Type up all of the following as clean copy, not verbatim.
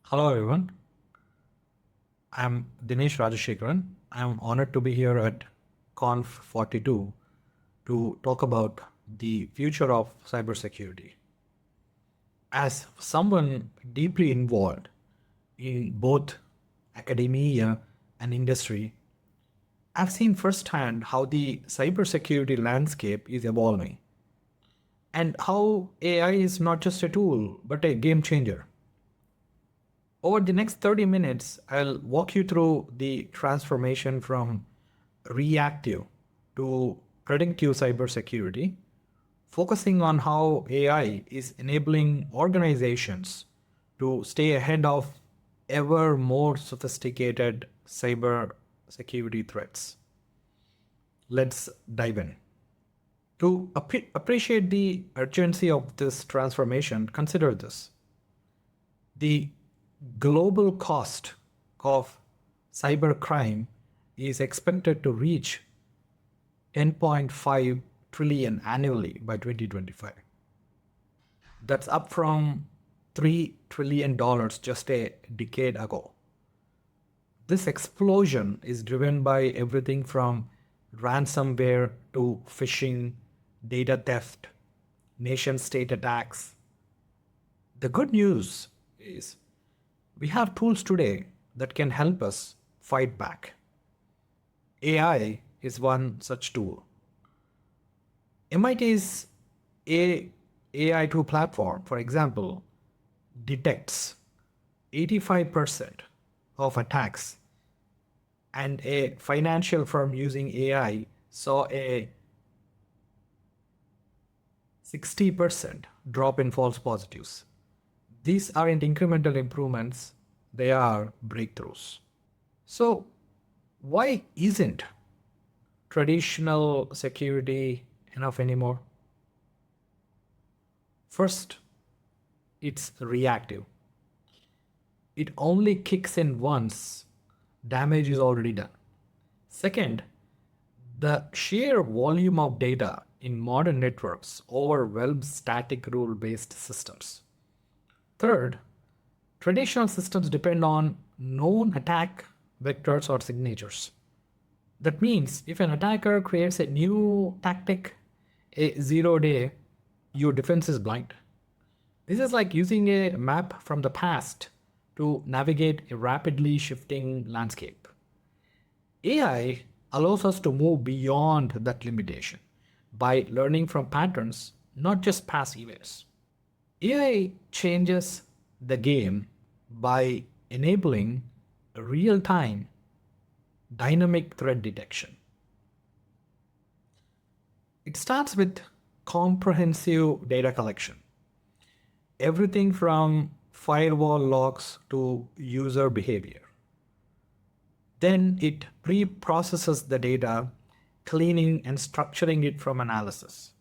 Hello, everyone. I'm Dinesh Rajasekharan. I'm honored to be here at Conf42 to talk about the future of cybersecurity. As someone deeply involved in both academia and industry, I've seen firsthand how the cybersecurity landscape is evolving and how AI is not just a tool but a game changer. Over the next 30 minutes, I'll walk you through the transformation from reactive to predictive cybersecurity, focusing on how AI is enabling organizations to stay ahead of ever more sophisticated cyber security threats. Let's dive in. To appreciate the urgency of this transformation, consider this. The global cost of cybercrime is expected to reach 10.5 trillion annually by 2025. That's up from $3 trillion just a decade ago. This explosion is driven by everything from ransomware to phishing, data theft, nation state attacks. The good news is we have tools today that can help us fight back. AI is one such tool. MIT's AI2 platform, for example, detects 85% of attacks, and a financial firm using AI saw a 60% drop in false positives. These aren't incremental improvements, they are breakthroughs. So, why isn't traditional security enough anymore? First, it's reactive. It only kicks in once damage is already done. Second, the sheer volume of data in modern networks overwhelms static rule-based systems. Third, traditional systems depend on known attack vectors or signatures. That means if an attacker creates a new tactic, a 0 day, your defense is blind. This is like using a map from the past to navigate a rapidly shifting landscape. AI allows us to move beyond that limitation by learning from patterns, not just past events. AI changes the game by enabling real time dynamic threat detection. It starts with comprehensive data collection. Everything from firewall logs to user behavior. Then it pre-processes the data, cleaning and structuring it from analysis.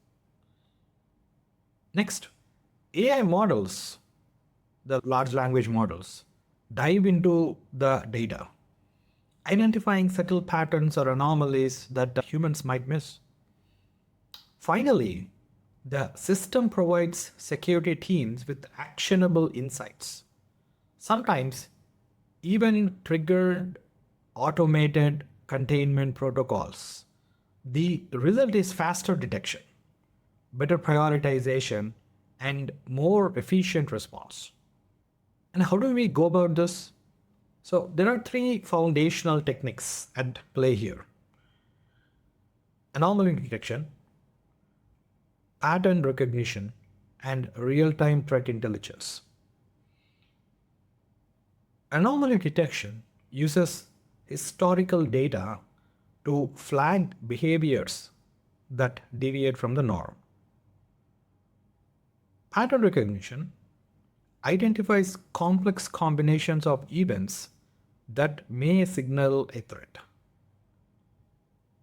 Next, AI models, the large language models, dive into the data, identifying subtle patterns or anomalies that humans might miss. Finally, the system provides security teams with actionable insights, sometimes even triggered automated containment protocols. The result is faster detection, better prioritization, and more efficient response. And how do we go about this? So there are three foundational techniques at play here: anomaly detection, pattern recognition, and real-time threat intelligence. Anomaly detection uses historical data to flag behaviors that deviate from the norm. Pattern recognition identifies complex combinations of events that may signal a threat.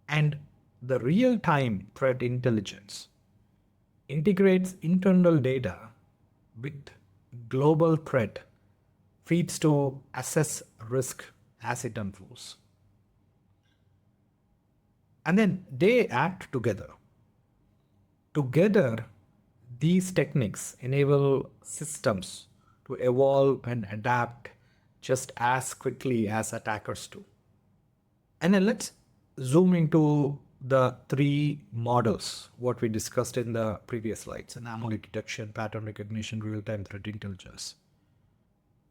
And the real-time threat intelligence integrates internal data with global threat feeds to assess risk as it unfolds. And then they act together. Together, these techniques enable systems to evolve and adapt just as quickly as attackers do. And then let's zoom into the three models, what we discussed in the previous slides: anomaly detection, pattern recognition, real-time threat intelligence.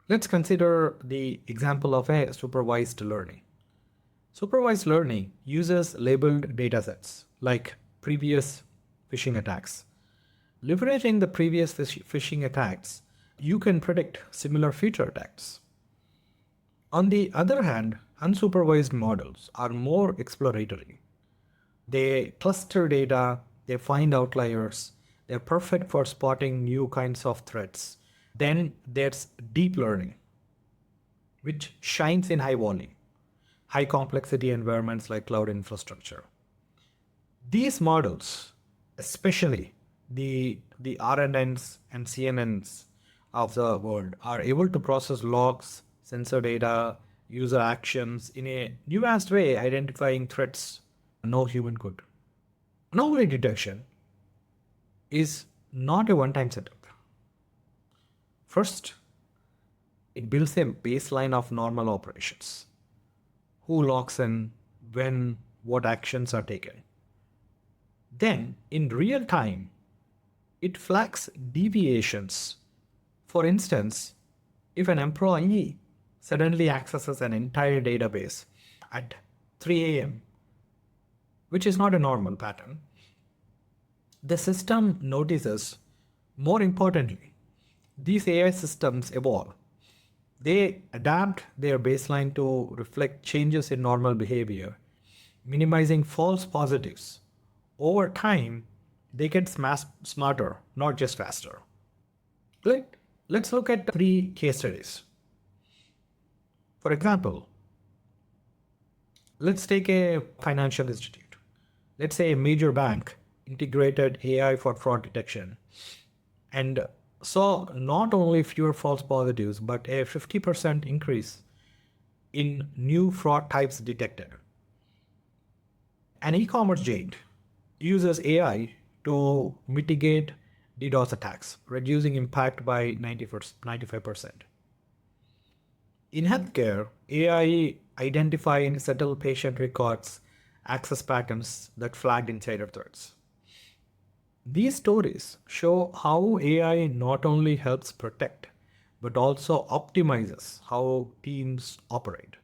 Let's consider the example of a supervised learning. Supervised learning uses labeled datasets like previous phishing attacks. Leveraging the previous phishing attacks, you can predict similar future attacks. On the other hand, unsupervised models are more exploratory. They cluster data, they find outliers, they're perfect for spotting new kinds of threats. Then there's deep learning, which shines in high volume, high complexity environments like cloud infrastructure. These models, especially the RNNs and CNNs of the world, are able to process logs, sensor data, user actions in a nuanced way, identifying threats no human could. Anomaly detection is not a one-time setup. First, it builds a baseline of normal operations. Who logs in, when, what actions are taken. Then, in real time, it flags deviations. For instance, if an employee suddenly accesses an entire database at 3 a.m., which is not a normal pattern, the system notices. More importantly, these AI systems evolve. They adapt their baseline to reflect changes in normal behavior, minimizing false positives. Over time, they get smarter, not just faster. Let's look at 3 case studies. For example, let's take a financial institute. Let's say a major bank integrated AI for fraud detection and saw not only fewer false positives, but a 50% increase in new fraud types detected. An e-commerce giant uses AI to mitigate DDoS attacks, reducing impact by 95%. In healthcare, AI identifying settled patient records, access patterns that flagged insider threats. These stories show how AI not only helps protect, but also optimizes how teams operate,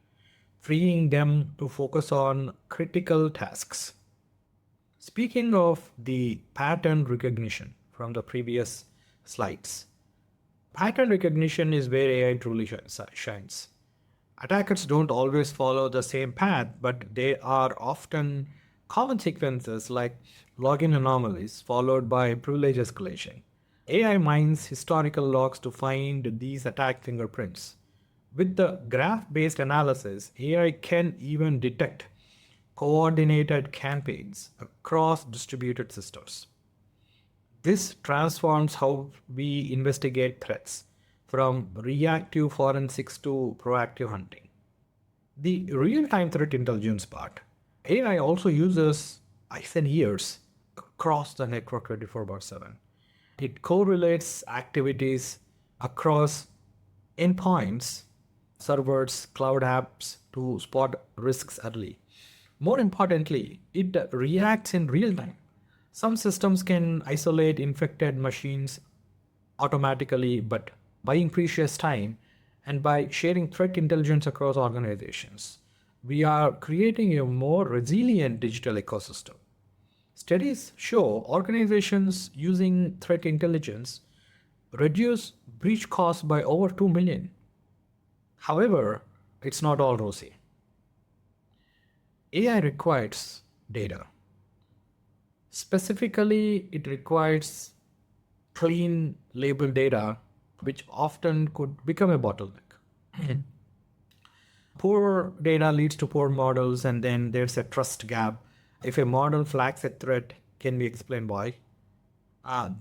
freeing them to focus on critical tasks. Speaking of the pattern recognition from the previous slides, pattern recognition is where AI truly shines. Attackers don't always follow the same path, but they are often common sequences like login anomalies followed by privilege escalation. AI mines historical logs to find these attack fingerprints. With the graph-based analysis, AI can even detect coordinated campaigns across distributed systems. This transforms how we investigate threats, from reactive forensics to proactive hunting. The real-time threat intelligence part. AI also uses eyes and ears across the network 24/7. It correlates activities across endpoints, servers, cloud apps to spot risks early. More importantly, it reacts in real time. Some systems can isolate infected machines automatically, but buying precious time and by sharing threat intelligence across organizations, we are creating a more resilient digital ecosystem. Studies show organizations using threat intelligence reduce breach costs by over 2 million. However, it's not all rosy. AI requires data. Specifically, it requires clean label data, which often could become a bottleneck. Poor data leads to poor models, and then there's a trust gap. If a model flags a threat, can we explain why?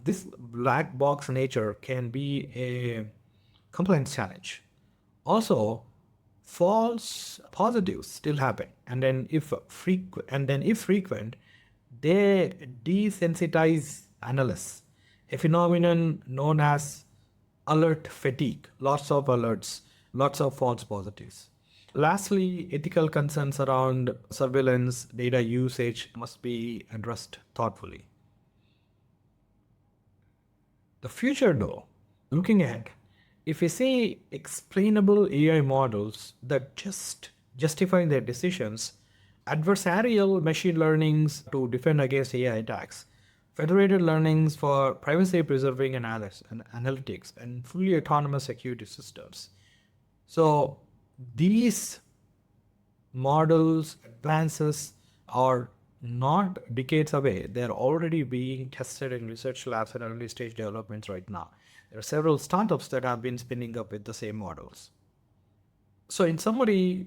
This black box nature can be a compliance challenge. Also, false positives still happen, and then if frequent, they desensitize analysts, a phenomenon known as alert fatigue, lots of alerts, lots of false positives. Lastly, ethical concerns around surveillance data usage must be addressed thoughtfully. The future, though, looking ahead, if we say explainable AI models that just justify their decisions, adversarial machine learnings to defend against AI attacks, federated learnings for privacy preserving analytics, and fully autonomous security systems. So these models, advances are not decades away. They're already being tested in research labs and early stage developments right now. There are several startups that have been spinning up with the same models. So, in summary,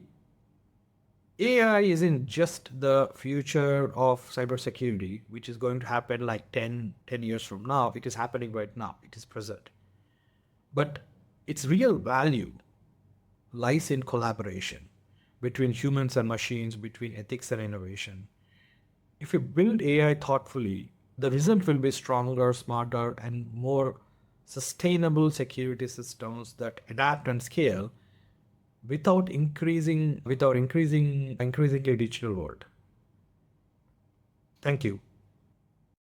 AI isn't just the future of cybersecurity, which is going to happen like 10 years from now. It is happening right now, it is present. But its real value lies in collaboration between humans and machines, between ethics and innovation. If you build AI thoughtfully, the result will be stronger, smarter, and more sustainable security systems that adapt and scale without increasing increasingly digital world. Thank you.